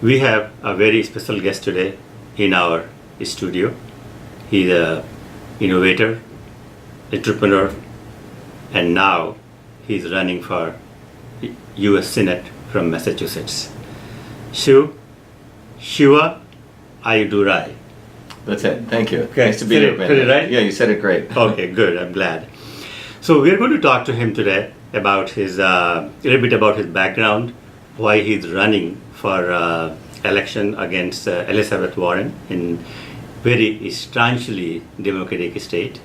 We have a very special guest today in our studio. He's an innovator, entrepreneur, and now he's running for U.S. Senate from Massachusetts. Shiva Ayyadurai. That's it. Thank you. Okay. Nice to be here, Ben. Right? Yeah, you said it great. Okay, good. I'm glad. So we're going to talk to him today about his a little bit about his background, why he's running for election against Elizabeth Warren in very staunchly Democratic state,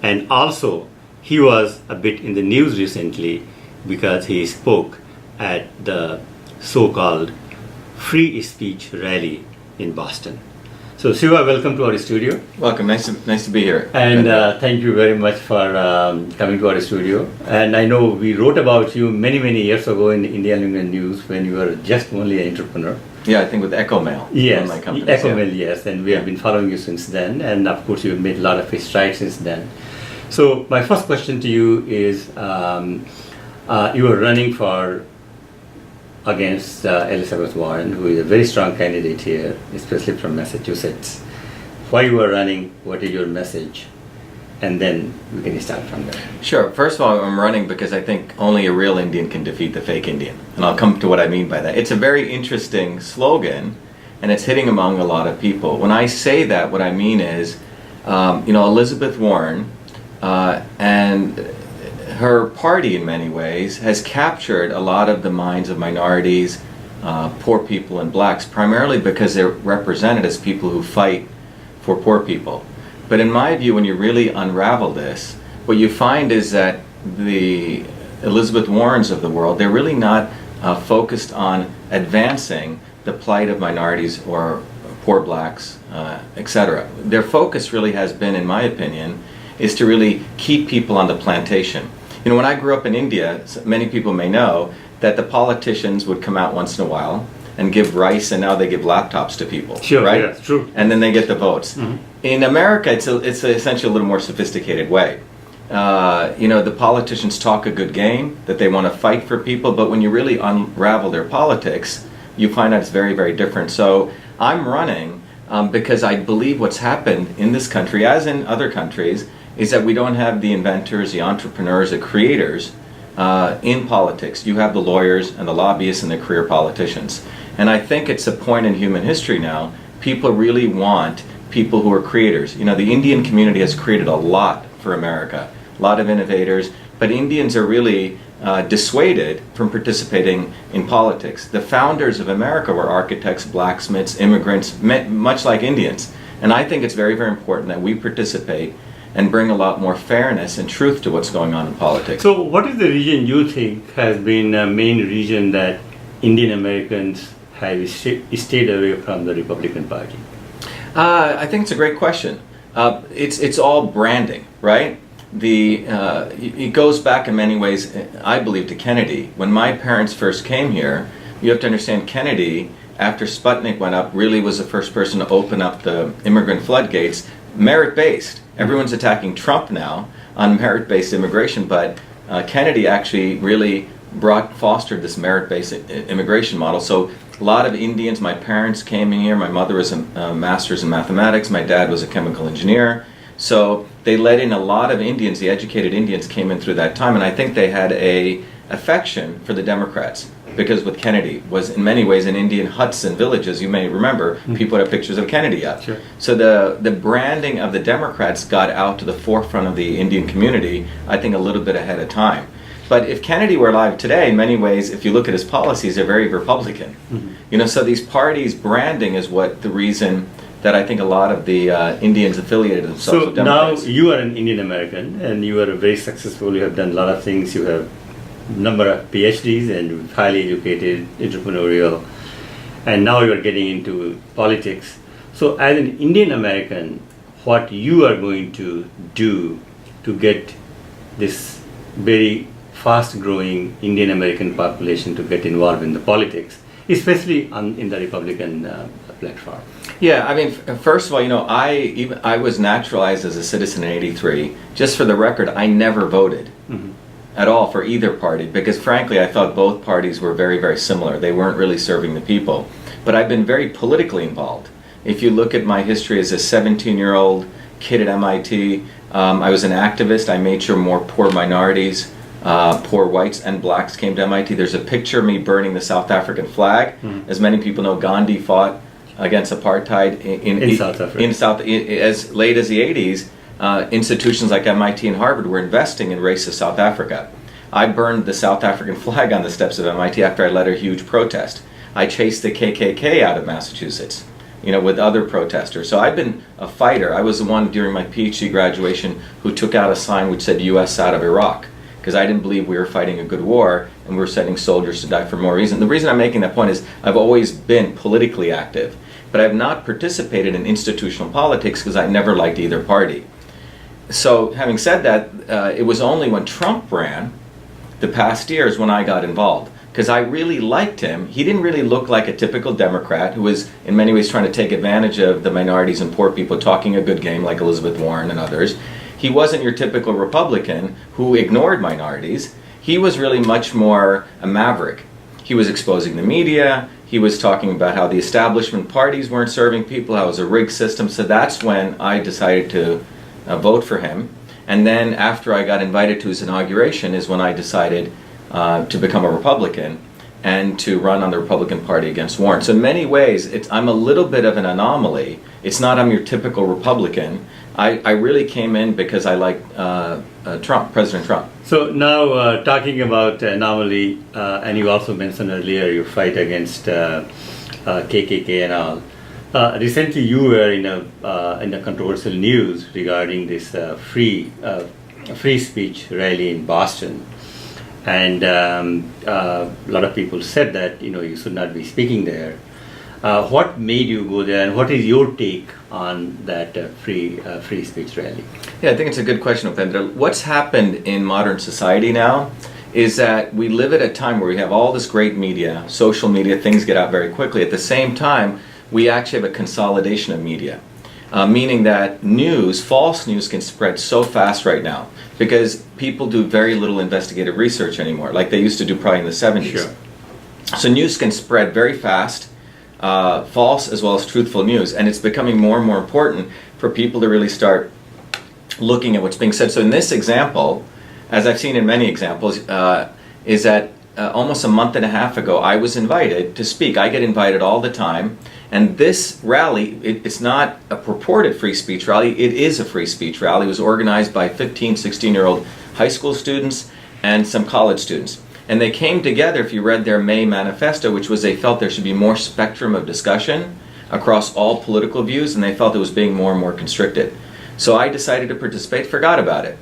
and also he was a bit in the news recently because he spoke at the so-called free speech rally in Boston. So Shiva, welcome to our studio. Welcome. Nice to be here. And thank you very much for coming to our studio. And I know we wrote about you many years ago in Indian News when you were just only an entrepreneur. Yeah, I think with Echo Mail. Yes, one of my companies, Echo Mail, yes. And we have been following you since then. And of course, you've made a lot of strides since then. So my first question to you is, you are running for against Elizabeth Warren, who is a very strong candidate here, especially from Massachusetts. Why you are running, what is your message? And then we can start from there. Sure. First of all, I'm running because I think only a real Indian can defeat the fake Indian. And I'll come to what I mean by that. It's a very interesting slogan, and it's hitting among a lot of people. When I say that, what I mean is, Elizabeth Warren and her party in many ways has captured a lot of the minds of minorities, poor people, and blacks, primarily because they're represented as people who fight for poor people. But in my view, when you really unravel this, what you find is that the Elizabeth Warrens of the world, they're really not focused on advancing the plight of minorities or poor blacks, etc. Their focus really has been, in my opinion, is to really keep people on the plantation. When I grew up in India, many people may know that the politicians would come out once in a while and give rice, and now they give laptops to people. Sure, right? Yeah, it's true. And then they get the votes. Mm-hmm. In America, it's essentially a little more sophisticated way. The politicians talk a good game, that they want to fight for people, but when you really unravel their politics, you find out it's very, very different. So I'm running because I believe what's happened in this country, as in other countries, is that we don't have the inventors, the entrepreneurs, the creators in politics. You have the lawyers and the lobbyists and the career politicians. And I think it's a point in human history now, people really want people who are creators. The Indian community has created a lot for America, a lot of innovators, but Indians are really dissuaded from participating in politics. The founders of America were architects, blacksmiths, immigrants, much like Indians. And I think it's very, very important that we participate and bring a lot more fairness and truth to what's going on in politics. So what is the region you think has been a main region that Indian Americans have stayed away from the Republican Party? I think it's a great question. It's all branding, right? It goes back in many ways, I believe, to Kennedy. When my parents first came here, you have to understand Kennedy, after Sputnik went up, really was the first person to open up the immigrant floodgates, merit-based. Everyone's attacking Trump now on merit-based immigration, but Kennedy actually really fostered this merit-based immigration model. So a lot of Indians, my parents came in here, my mother was a master's in mathematics, my dad was a chemical engineer. So they let in a lot of Indians, the educated Indians came in through that time, and I think they had a affection for the Democrats. Because with Kennedy was in many ways in Indian huts and villages, you may remember, people had pictures of Kennedy up. Sure. So the branding of the Democrats got out to the forefront of the Indian community, I think a little bit ahead of time. But if Kennedy were alive today, in many ways, if you look at his policies, they're very Republican. Mm-hmm. So these parties' branding is what the reason that I think a lot of the Indians affiliated themselves with Democrats. So now you are an Indian American and you are very successful, you have done a lot of things, you have number of PhDs and highly educated, entrepreneurial, and now you are getting into politics. So as an Indian American, what you are going to do to get this very fast growing Indian American population to get involved in the politics, especially in the Republican platform? Yeah, I mean, first of all, I was naturalized as a citizen in '83. Just for the record, I never voted. Mm-hmm. at all for either party, because frankly I thought both parties were very, very similar. They weren't really serving the people. But I've been very politically involved. If you look at my history as a 17-year-old kid at MIT, I was an activist. I made sure more poor minorities, poor whites and blacks came to MIT. There's a picture of me burning the South African flag. As many people know, Gandhi fought against apartheid in South Africa. As late as the 80s. Institutions like MIT and Harvard were investing in racist South Africa. I burned the South African flag on the steps of MIT after I led a huge protest. I chased the KKK out of Massachusetts, with other protesters. So I've been a fighter. I was the one during my PhD graduation who took out a sign which said U.S. out of Iraq, because I didn't believe we were fighting a good war and we were sending soldiers to die for more reason. The reason I'm making that point is I've always been politically active, but I've not participated in institutional politics because I never liked either party. So having said that, it was only when Trump ran the past years when I got involved, because I really liked him. He didn't really look like a typical Democrat who was in many ways trying to take advantage of the minorities and poor people, talking a good game like Elizabeth Warren and others. He wasn't your typical Republican who ignored minorities. He was really much more a maverick. He was exposing the media. He was talking about how the establishment parties weren't serving people, how it was a rigged system. So that's when I decided to vote for him. And then after I got invited to his inauguration is when I decided to become a Republican and to run on the Republican Party against Warren. So in many ways, I'm a little bit of an anomaly. It's not I'm your typical Republican. I really came in because I liked President Trump. So now talking about anomaly, and you also mentioned earlier your fight against KKK and all. Recently you were in a controversial news regarding this free speech rally in Boston. And a lot of people said that you should not be speaking there. What made you go there, and what is your take on that free speech rally? Yeah, I think it's a good question, Upendra. What's happened in modern society now is that we live at a time where we have all this great media, social media, things get out very quickly. At the same time, we actually have a consolidation of media, meaning that false news can spread so fast right now because people do very little investigative research anymore, like they used to do probably in the 70s. Sure. So news can spread very fast, false as well as truthful news, and it's becoming more and more important for people to really start looking at what's being said. So in this example, as I've seen in many examples, is that almost a month and a half ago I was invited to speak. I get invited all the time. And this rally, it's not a purported free speech rally, it is a free speech rally. It was organized by 15, 16-year-old high school students and some college students. And they came together, if you read their May manifesto, which was they felt there should be more spectrum of discussion across all political views, and they felt it was being more and more constricted. So I decided to participate, forgot about it.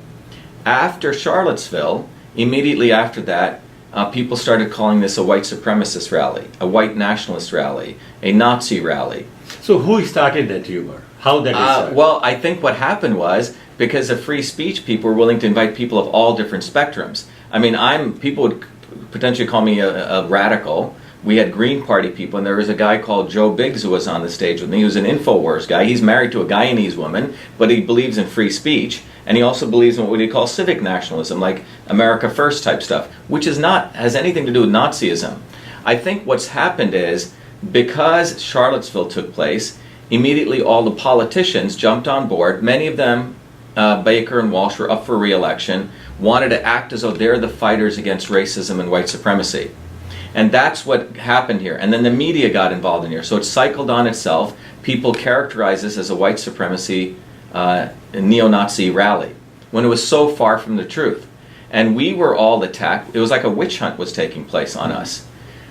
After Charlottesville, immediately after that, people started calling this a white supremacist rally, a white nationalist rally, a Nazi rally. So who started that rumor? How that is started? Well, I think what happened was because of free speech, people were willing to invite people of all different spectrums. I mean, people would potentially call me a radical. We had Green Party people, and there was a guy called Joe Biggs who was on the stage with me. He was an InfoWars guy. He's married to a Guyanese woman, but he believes in free speech. And he also believes in what we call civic nationalism, like America First type stuff, which has anything to do with Nazism. I think what's happened is, because Charlottesville took place, immediately all the politicians jumped on board. Many of them, Baker and Walsh, were up for re-election, wanted to act as though they're the fighters against racism and white supremacy. And that's what happened here. And then the media got involved in here. So it cycled on itself. People characterize this as a white supremacy neo-Nazi rally, when it was so far from the truth. And we were all attacked. It was like a witch hunt was taking place on us.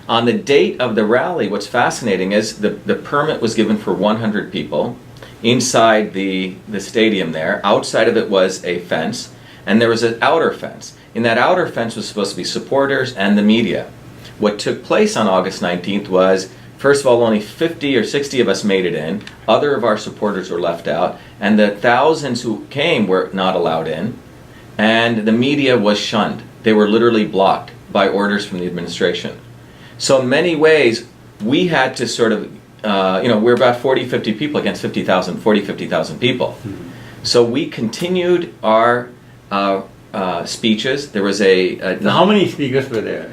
On the date of the rally, what's fascinating is the permit was given for 100 people inside the stadium there. Outside of it was a fence, and there was an outer fence. In that outer fence was supposed to be supporters and the media. What took place on August 19th was, first of all, only 50 or 60 of us made it in. Other of our supporters were left out. And the thousands who came were not allowed in. And the media was shunned. They were literally blocked by orders from the administration. So in many ways, we had to sort of, we're about 40, 50 people against 50,000 people. Mm-hmm. So we continued our speeches. There was So how many speakers were there?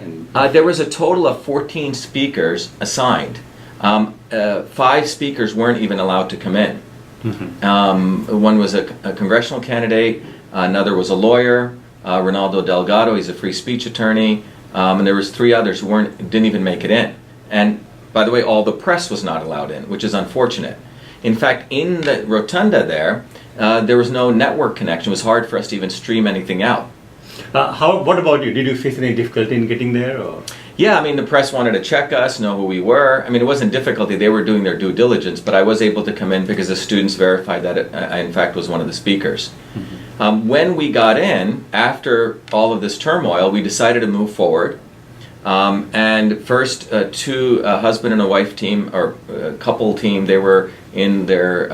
there was a total of 14 speakers assigned. 5 speakers weren't even allowed to come in. One was a congressional candidate, another was a lawyer, Ronaldo Delgado, he's a free speech attorney, and there was 3 others who didn't even make it in. And by the way, all the press was not allowed in, which is unfortunate. In fact, in the rotunda there was no network connection. It was hard for us to even stream anything out. What about you? Did you face any difficulty in getting there? Or? Yeah, I mean, the press wanted to check us, know who we were. I mean, it wasn't difficulty. They were doing their due diligence, but I was able to come in because the students verified that I, in fact, was one of the speakers. When we got in, after all of this turmoil, we decided to move forward. And first, 2 husband and a wife team, or couple team, they were in their,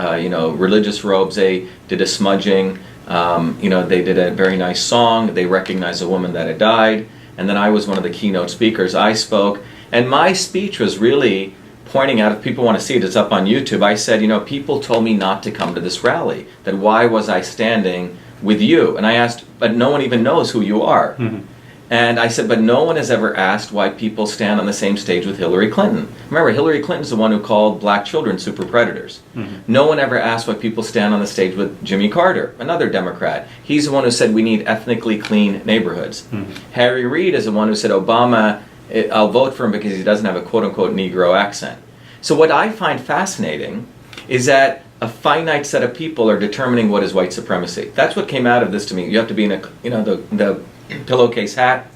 religious robes. They did a smudging. They did a very nice song. They recognized a woman that had died. And then I was one of the keynote speakers. I spoke. And my speech was really pointing out, if people want to see it, it's up on YouTube. I said, people told me not to come to this rally. That why was I standing with you? And I asked, but no one even knows who you are. And I said, but no one has ever asked why people stand on the same stage with Hillary Clinton. Remember, Hillary Clinton's the one who called black children super predators. No one ever asked why people stand on the stage with Jimmy Carter, another Democrat. He's the one who said we need ethnically clean neighborhoods. Harry Reid is the one who said Obama, I'll vote for him because he doesn't have a quote-unquote Negro accent. So what I find fascinating is that a finite set of people are determining what is white supremacy. That's what came out of this to me. You have to be in the pillowcase hat,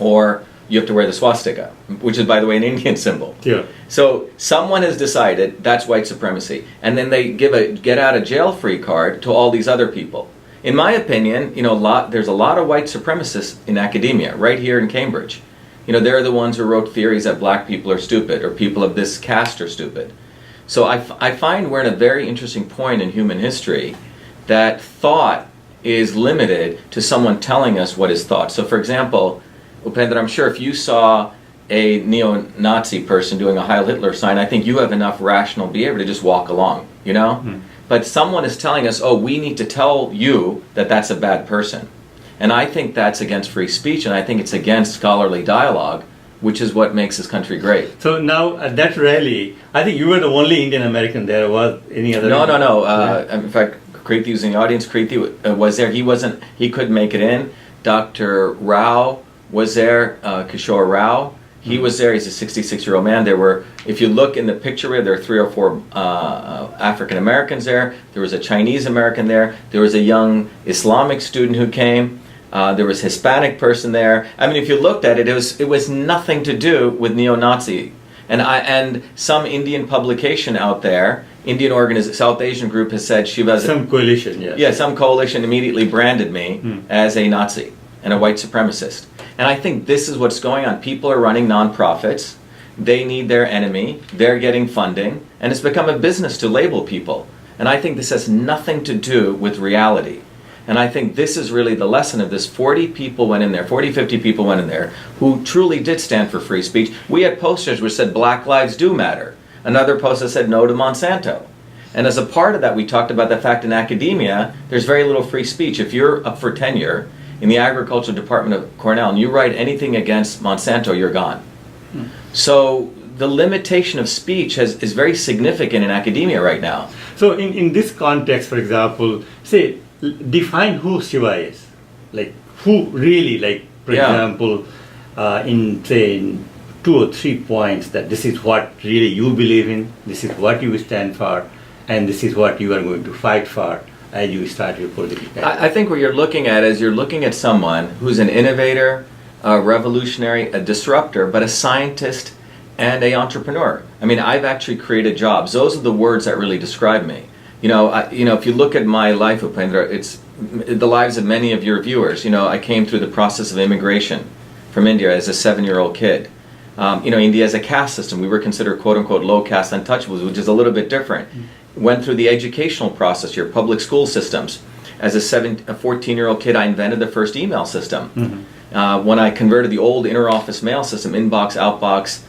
or you have to wear the swastika, which is, by the way, an Indian symbol. Yeah. So someone has decided that's white supremacy, and then they give a get out of jail free card to all these other people. In my opinion, there's a lot of white supremacists in academia, right here in Cambridge. They're the ones who wrote theories that black people are stupid, or people of this caste are stupid. So I find we're in a very interesting point in human history that thought is limited to someone telling us what is thought. So for example, Upendra, I'm sure if you saw a neo-Nazi person doing a Heil Hitler sign, I think you have enough rational behavior to just walk along, But someone is telling us, oh, we need to tell you that that's a bad person. And I think that's against free speech, and I think it's against scholarly dialogue, which is what makes this country great. So now at that rally, I think you were the only Indian American there. Was any other? No. In fact, Kriti was in the audience. Kriti was there. He couldn't make it in. Dr. Rao was there, Kishore Rao. He was there. He's a 66-year-old man. If you look in the picture, there are 3 or 4 African Americans there. There was a Chinese American there. There was a young Islamic student who came. There was a Hispanic person there. I mean, if you looked at it, it was nothing to do with neo-Nazi. And some Indian publication out there, South Asian group has said Shivas. Some coalition, yes. Yeah, some coalition immediately branded me as a Nazi and a white supremacist. And I think this is what's going on. People are running nonprofits. They need their enemy. They're getting funding. And it's become a business to label people. And I think this has nothing to do with reality. And I think this is really the lesson of this. 50 people went in there who truly did stand for free speech. We had posters which said Black Lives Do Matter. Another poster said no to Monsanto. And as a part of that, we talked about the fact in academia, there's very little free speech. If you're up for tenure in the agriculture department of Cornell and you write anything against Monsanto, you're gone. So the limitation of speech is very significant in academia right now. So in this context, for example, say, define who Shiva is. Like, who really, for example, in 2 or 3 points, that this is what really you believe in, this is what you stand for, and this is what you are going to fight for as you start your political career. I think what you're looking at is you're looking at someone who's an innovator, a revolutionary, a disruptor, but a scientist and an entrepreneur. I mean, I've actually created jobs. Those are the words that really describe me. If you look at my life, Upendra, it's the lives of many of your viewers. I came through the process of immigration from India as a 7-year-old kid. India has a caste system. We were considered quote-unquote low caste untouchables, which is a little bit different. Went through the educational process, your public school systems. As a 14-year-old kid, I invented the first email system. When I converted the old inter-office mail system, inbox, outbox,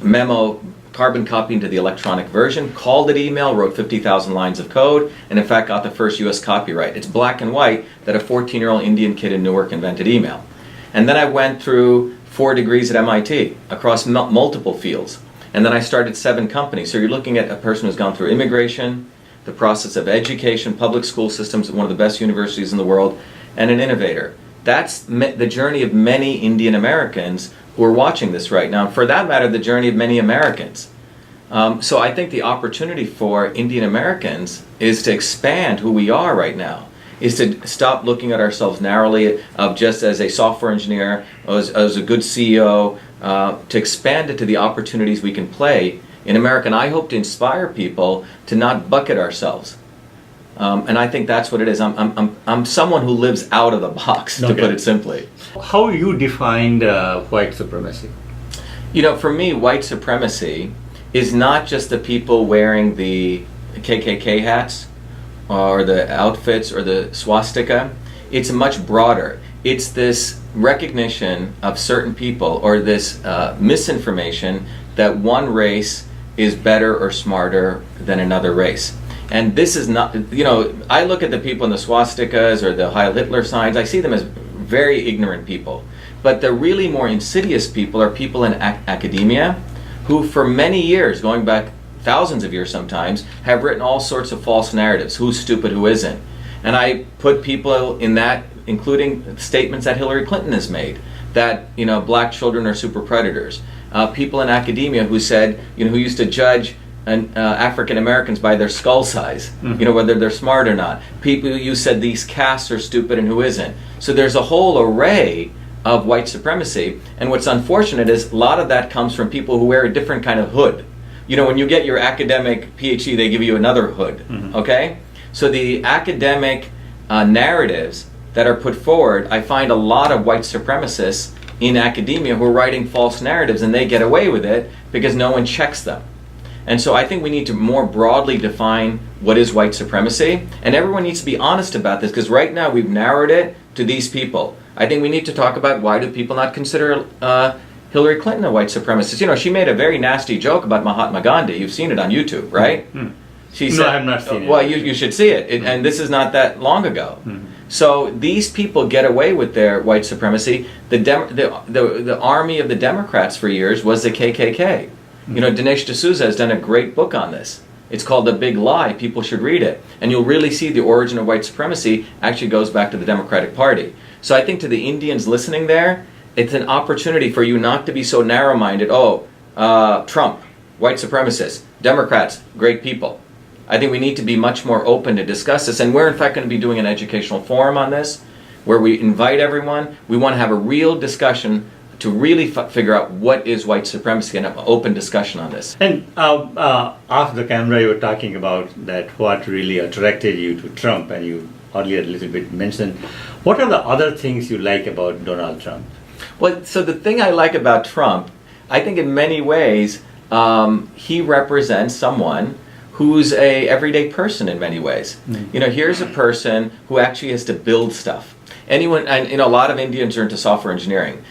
memo, carbon copy into the electronic version, called it email, wrote 50,000 lines of code, and in fact got the first US copyright. It's black and white that a 14-year-old Indian kid in Newark invented email. And then I went through 4 degrees at MIT across multiple fields. And then I started 7 companies. So you're looking at a person who's gone through immigration, the process of education, public school systems at one of the best universities in the world, and an innovator. That's the journey of many Indian Americans who are watching this right now. For that matter, the journey of many Americans. So I think the opportunity for Indian Americans is to expand who we are right now, is to stop looking at ourselves narrowly of just as a software engineer, as a good CEO, to expand it to the opportunities we can play in America. And I hope to inspire people to not bucket ourselves. And I think that's what it is. I'm someone who lives out of the box, to put it simply. How you defined white supremacy? You know, for me, white supremacy is not just the people wearing the KKK hats or the outfits or the swastika. It's much broader. It's this recognition of certain people, or this misinformation that one race is better or smarter than another race. And this is not, you know, I look at the people in the swastikas or the Heil Hitler signs, I see them as very ignorant people. But the really more insidious people are people in academia who for many years, going back thousands of years sometimes, have written all sorts of false narratives, who's stupid, who isn't. And I put people in that, including statements that Hillary Clinton has made, that, you know, black children are super predators. People in academia who said, you know, who used to judge African Americans by their skull size, you know, whether they're smart or not. People you said these castes are stupid and who isn't. So there's a whole array of white supremacy, and what's unfortunate is a lot of that comes from people who wear a different kind of hood. You know, when you get your academic PhD, they give you another hood, okay? So the academic narratives that are put forward, I find a lot of white supremacists in academia who are writing false narratives, and they get away with it because no one checks them. And so I think we need to more broadly define what is white supremacy, and everyone needs to be honest about this, because right now we've narrowed it to these people. I think we need to talk about, why do people not consider Hillary Clinton a white supremacist? You know, she made a very nasty joke about Mahatma Gandhi. You've seen it on YouTube, right? She said, no, I have not seen it. Well, you should see it, and this is not that long ago. So these people get away with their white supremacy. The army of the Democrats for years was the KKK. You know, Dinesh D'Souza has done a great book on this. It's called The Big Lie. People should read it. And you'll really see the origin of white supremacy actually goes back to the Democratic Party. So I think to the Indians listening there, it's an opportunity for you not to be so narrow-minded. Trump, white supremacist. Democrats, great people. I think we need to be much more open to discuss this. And we're in fact going to be doing an educational forum on this, where we invite everyone. We want to have a real discussion to really figure out what is white supremacy, and an open discussion on this. And off the camera, you were talking about that what really attracted you to Trump, and you earlier a little bit mentioned. What are the other things you like about Donald Trump? Well, so the thing I like about Trump, I think in many ways, he represents someone who's a everyday person in many ways. You know, here's a person who actually has to build stuff. Anyone, and you know, a lot of Indians are into software engineering.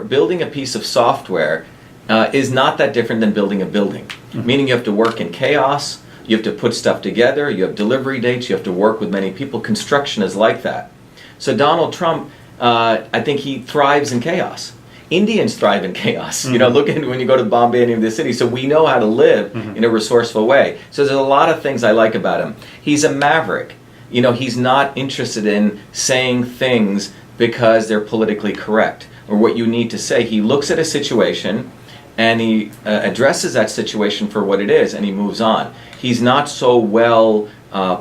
Building a piece of software is not that different than building a building. Meaning you have to work in chaos, you have to put stuff together, you have delivery dates, you have to work with many people. Construction is like that. So Donald Trump, I think he thrives in chaos. Indians thrive in chaos. You know, look at when you go to Bombay, any of the cities. So we know how to live in a resourceful way. So there's a lot of things I like about him. He's a maverick. You know, he's not interested in saying things because they're politically correct or what you need to say. He looks at a situation and he addresses that situation for what it is, and he moves on. He's not so well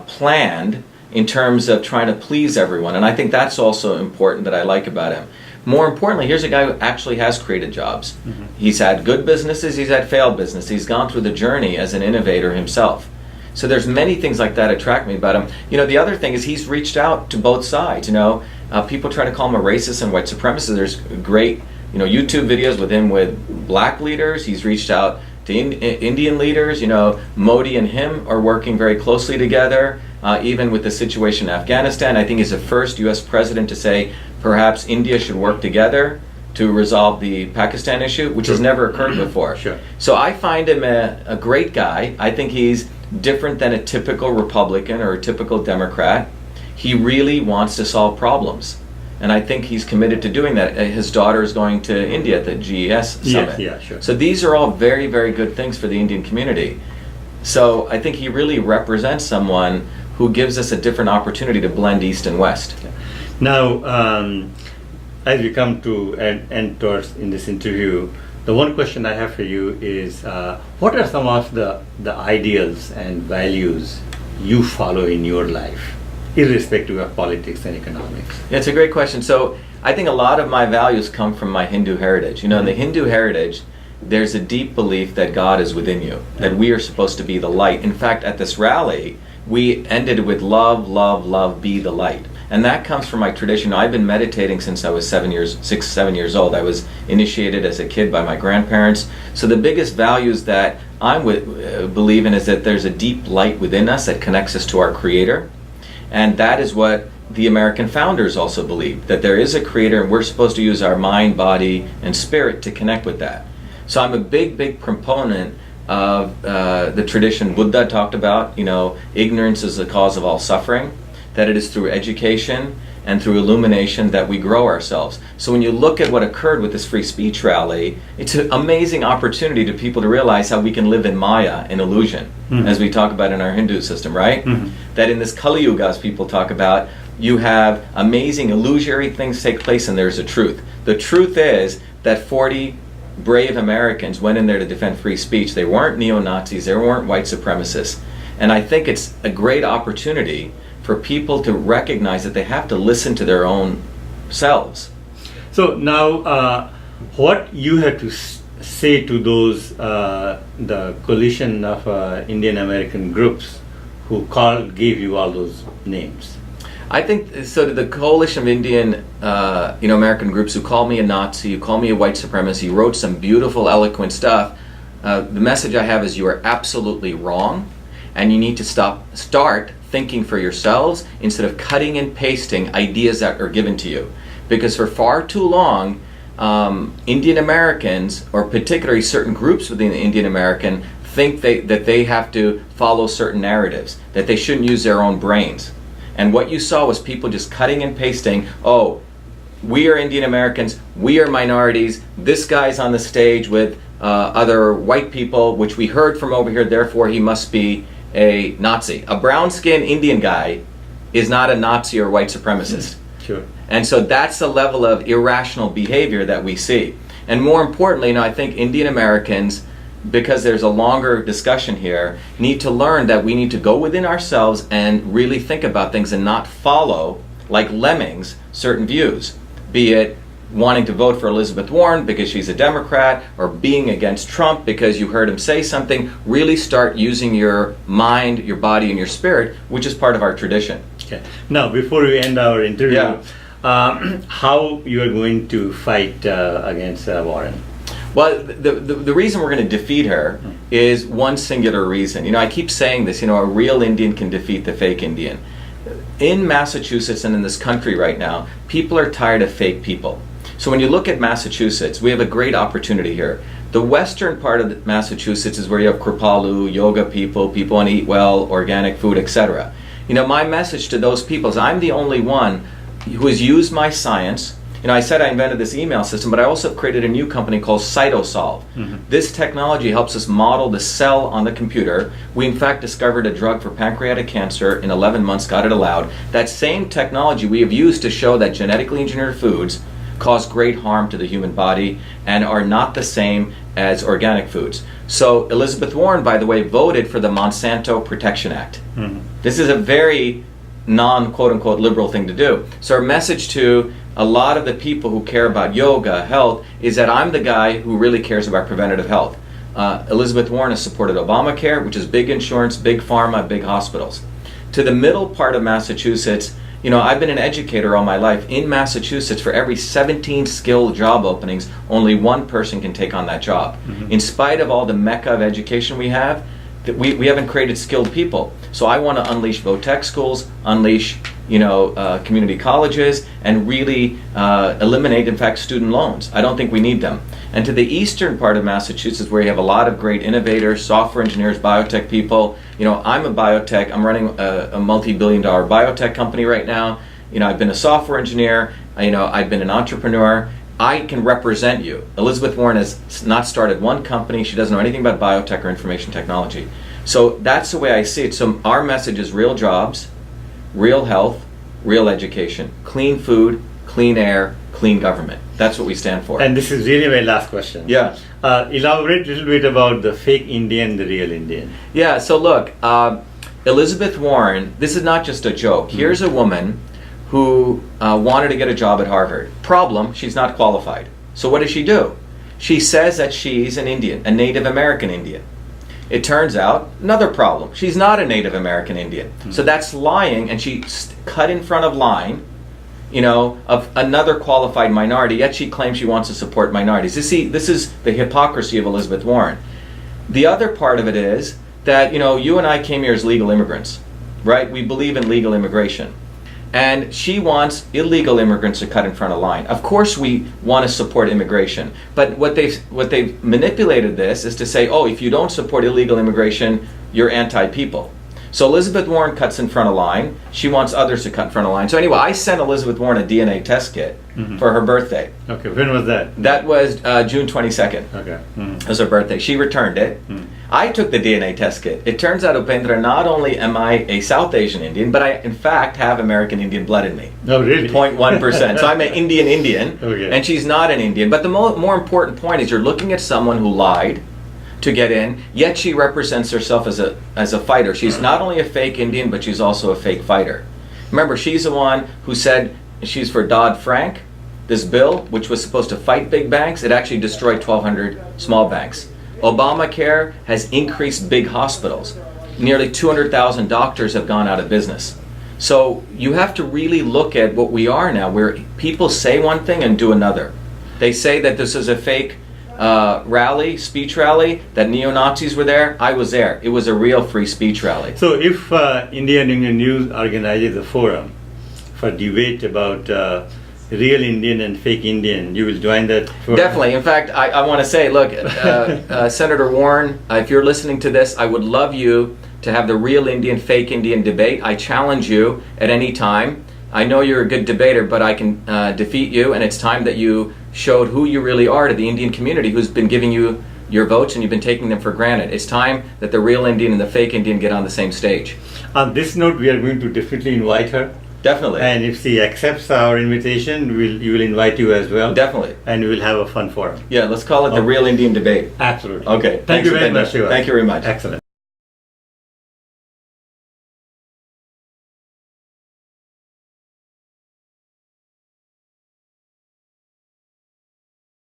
planned in terms of trying to please everyone, and I think that's also important that I like about him. More importantly, here's a guy who actually has created jobs. He's had good businesses, he's had failed business. He's gone through the journey as an innovator himself. So there's many things like that attract me about him. You know, the other thing is he's reached out to both sides. You know, people try to call him a racist and white supremacist. There's great, you know, YouTube videos with him with black leaders. He's reached out to Indian leaders. You know, Modi and him are working very closely together. Even with the situation in Afghanistan, I think he's the first U.S. president to say perhaps India should work together to resolve the Pakistan issue, which has never occurred before. Sure. So I find him a great guy. I think he's different than a typical Republican or a typical Democrat. He really wants to solve problems. And I think he's committed to doing that. His daughter is going to India at the GES summit. Yeah, sure. So these are all very, very good things for the Indian community. So I think he really represents someone who gives us a different opportunity to blend East and West. Now, as we come to end towards in this interview, the one question I have for you is, what are some of the ideals and values you follow in your life, irrespective of politics and economics? Yeah, it's a great question. So I think a lot of my values come from my Hindu heritage. You know, in the Hindu heritage, there's a deep belief that God is within you, that we are supposed to be the light. In fact, at this rally, we ended with love, love, love, be the light. And that comes from my tradition. I've been meditating since I was 7 years old. I was initiated as a kid by my grandparents. So the biggest values that I believe in is that there's a deep light within us that connects us to our Creator. And that is what the American founders also believed, that there is a Creator and we're supposed to use our mind, body, and spirit to connect with that. So I'm a big, big proponent of the tradition Buddha talked about, you know, ignorance is the cause of all suffering, that it is through education and through illumination that we grow ourselves. So when you look at what occurred with this free speech rally, it's an amazing opportunity to people to realize how we can live in Maya, in illusion, as we talk about in our Hindu system, right? That in this Kali Yuga, as people talk about, you have amazing illusory things take place and there's a truth. The truth is that 40 brave Americans went in there to defend free speech. They weren't neo-Nazis, they weren't white supremacists. And I think it's a great opportunity for people to recognize that they have to listen to their own selves. So now, what you have to say to those, the coalition of Indian American groups who gave you all those names? I think, so to the coalition of Indian American groups who call me a Nazi, who call me a white supremacist, wrote some beautiful, eloquent stuff, the message I have is you are absolutely wrong, and you need to start thinking for yourselves instead of cutting and pasting ideas that are given to you. Because for far too long, Indian Americans, or particularly certain groups within the Indian American, think that they have to follow certain narratives, that they shouldn't use their own brains. And what you saw was people just cutting and pasting, oh, we are Indian Americans, we are minorities, this guy's on the stage with other white people, which we heard from over here, therefore he must be a Nazi. A brown-skinned Indian guy is not a Nazi or white supremacist. Sure. And so that's the level of irrational behavior that we see. And more importantly, I think Indian Americans, because there's a longer discussion here, need to learn that we need to go within ourselves and really think about things and not follow, like lemmings, certain views, be it wanting to vote for Elizabeth Warren because she's a Democrat, or being against Trump because you heard him say something. Really start using your mind, your body, and your spirit, which is part of our tradition. Okay. Now, before we end our interview, how you are going to fight against Warren? Well, the reason we're going to defeat her is one singular reason. You know, I keep saying this, a real Indian can defeat the fake Indian. In Massachusetts and in this country right now, people are tired of fake people. So when you look at Massachusetts, we have a great opportunity here. The western part of Massachusetts is where you have Kripalu, yoga people want to eat well, organic food, etc. My message to those people is I'm the only one who has used my science. I said I invented this email system, but I also created a new company called Cytosolve. This technology helps us model the cell on the computer. We in fact discovered a drug for pancreatic cancer in 11 months, got it allowed. That same technology we have used to show that genetically engineered foods cause great harm to the human body and are not the same as organic foods. So Elizabeth Warren, by the way, voted for the Monsanto Protection Act. This is a very non-quote-unquote liberal thing to do. So our message to a lot of the people who care about yoga, health, is that I'm the guy who really cares about preventative health. Elizabeth Warren has supported Obamacare, which is big insurance, big pharma, big hospitals. To the middle part of Massachusetts, I've been an educator all my life. In Massachusetts, for every 17 skilled job openings, only one person can take on that job. In spite of all the mecca of education we have, we haven't created skilled people. So I want to unleash VOTEC schools, unleash community colleges and really eliminate, in fact, student loans. I don't think we need them. And to the eastern part of Massachusetts, where you have a lot of great innovators, software engineers, biotech people. I'm a biotech. I'm running a multi-billion-dollar biotech company right now. I've been a software engineer. I've been an entrepreneur. I can represent you. Elizabeth Warren has not started one company. She doesn't know anything about biotech or information technology. So that's the way I see it. So our message is real jobs, real health, real education, clean food, clean air, clean government. That's what we stand for. And this is really my last question. Yeah. Elaborate a little bit about the fake Indian, the real Indian. Yeah, so look, Elizabeth Warren, this is not just a joke. Here's a woman who wanted to get a job at Harvard. Problem, she's not qualified. So what does she do? She says that she's an Indian, a Native American Indian. It turns out, another problem, she's not a Native American Indian. So that's lying, and she cut in front of line, of another qualified minority, yet she claims she wants to support minorities. This is the hypocrisy of Elizabeth Warren. The other part of it is that, you and I came here as legal immigrants, right? We believe in legal immigration. And she wants illegal immigrants to cut in front of line. Of course we want to support immigration, but what they've manipulated this is to say, oh, if you don't support illegal immigration, you're anti-people. So Elizabeth Warren cuts in front of line. She wants others to cut in front of line. So anyway, I sent Elizabeth Warren a DNA test kit for her birthday. Okay, when was that? That was June 22nd. Okay. It was her birthday. She returned it. I took the DNA test kit. It turns out, Upendra, not only am I a South Asian Indian, but I in fact have American Indian blood in me. Oh, really? 0.1%. So I'm an Indian, okay. And she's not an Indian. But the more important point is you're looking at someone who lied to get in, yet she represents herself as a fighter. She's not only a fake Indian, but she's also a fake fighter. Remember, she's the one who said she's for Dodd-Frank, this bill, which was supposed to fight big banks. It actually destroyed 1,200 small banks. Obamacare has increased big hospitals. Nearly 200,000 doctors have gone out of business. So you have to really look at what we are now, where people say one thing and do another. They say that this is a fake speech rally, that neo-Nazis were there. I was there. It was a real free speech rally. So if Indian News organizes a forum for debate about real Indian and fake Indian, you will join that forum? Definitely. In fact, I want to say, look, Senator Warren, if you're listening to this, I would love you to have the real Indian, fake Indian debate. I challenge you at any time. I know you're a good debater, but I can defeat you, and it's time that you showed who you really are to the Indian community who's been giving you your votes and you've been taking them for granted. It's time that the real Indian and the fake Indian get on the same stage. On this note, we are going to definitely invite her. Definitely. And if she accepts our invitation, you will invite you as well. Definitely. And we will have a fun forum. Yeah, let's call it the real Indian debate. Absolutely. Okay. Thank you very much, Shiva. Thank you very much. Excellent.